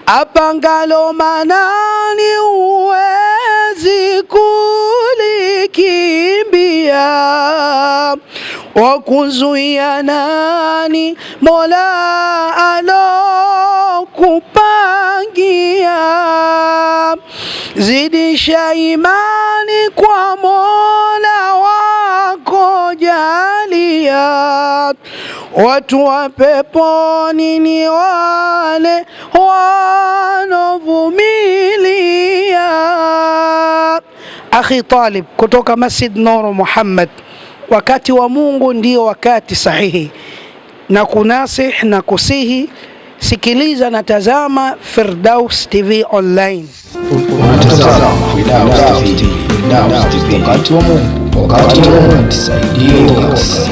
apangalo manani huwezi kulikimbia, wakuzuia nani Mola alokupangia. Zidisha imani kwa Mola wako jalia, watu wa peponi ni wale wanovumilia. Akhi Talib kutoka Masjid Nuru Muhammad, wakati wa Mungu ndio wakati sahihi, na kunasih na kusihi, sikiliza na tazama Firdaus TV online. Unatazama Firdaus TV, wakati wa Mungu, wakati wa Mungu, tusaidie kasi.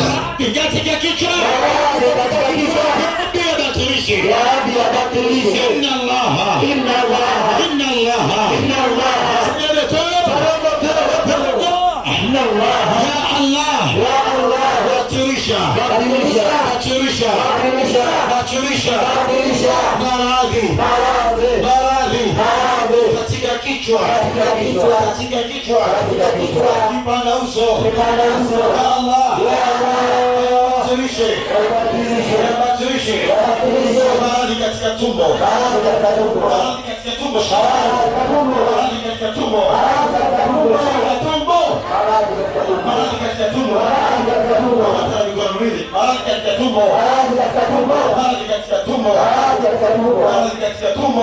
Kipanda uso Allah badilishe maradhi katika tumbo, maradhi katika tumbo, maradhi katika tumbo, maradhi katika tumbo,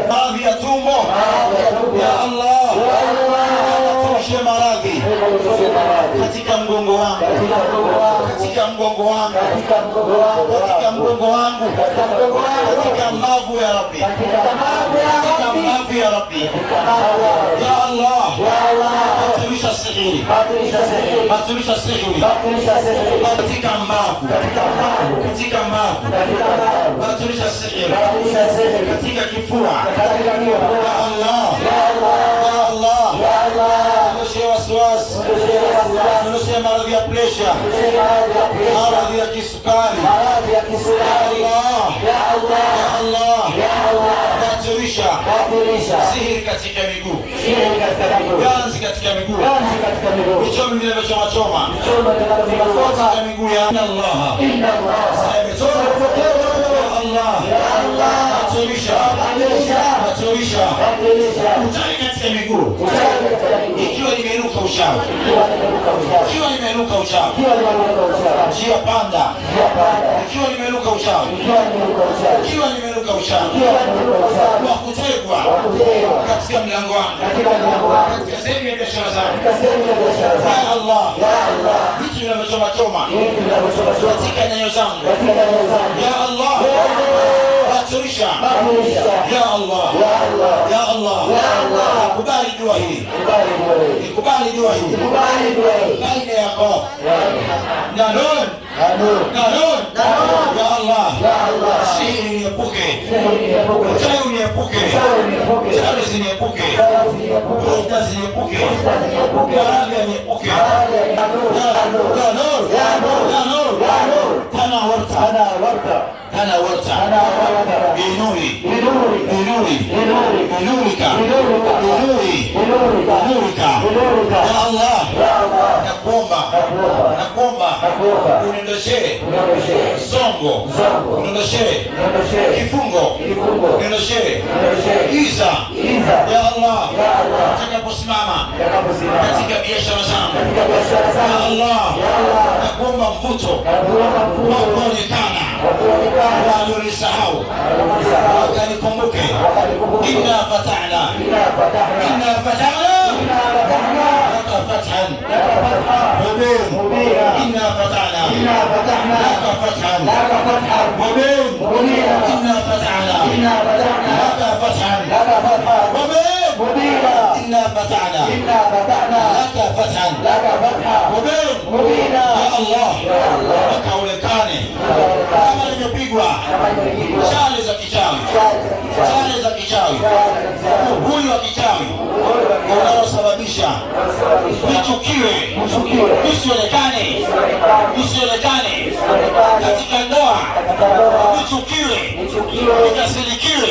maradhi ya tumbo. Ya Allah, tumishe maradhi katika mgongo wangu, katika mgongo wangu, katika mgongo wangu, katika mbavu ya Rabbi, katika mbavu ya Rabbi. Ya Allah, batilisha sihiri, batilisha sihiri katika mbavu, katika mbavu, batilisha sihiri katika kifua. Ya Allah, ya Allah, ondosha wasiwasi, ondosha maradhi ya presha, maradhi ya kisukari. Ya Allah, batilisha sihiri katika miguu, ganzi katika miguu, vichomi vinavyochoma katika miguu. Ya Allah, batilisha utani katika miguu, ikiwa limeruka uchawi, ikiwa limeruka uchawi, njia panda, ikiwa limeruka uchawi, ikiwa limeruka uchawi, wa kutegwa katika mlango wangu, katika sehemu ya biashara zangu. Ya Allah, vitu vinavyochoma katika nyayo zangu. Ya Allah, batilisha. Ya Allah, ya Allah, kubali dua hii, kubali dua hii, baina ya Qaf na Nun, ya Allah, sihiri niepuke, uchawi niepuke, chawi ziniepuke, ruda ziniepuke, maradhi niepuke. Ya Nur, tanawarta binuri Ya Allah, nakuomba uniondoshe songo, uniondoshe kifungo, uniondoshe giza. Ya Allah, nitakaposimama katika biashara zangu, ya Allah, nakuomba mvuto wa kuonekana, walionisahau wakanikumbuke. Inna fatahna laka fathan mubina, inna fatahna laka fathan mubina, inna fatahna laka fathan mubina, inna fatahna laka fathan mubina. Ya Allah, wakaonekane kama nimepigwa chale za kichawi, ugui wa kichawi unaosababisha vichukiwe, visionekane katika ndoa, vichukiwe, vikasirikiwe.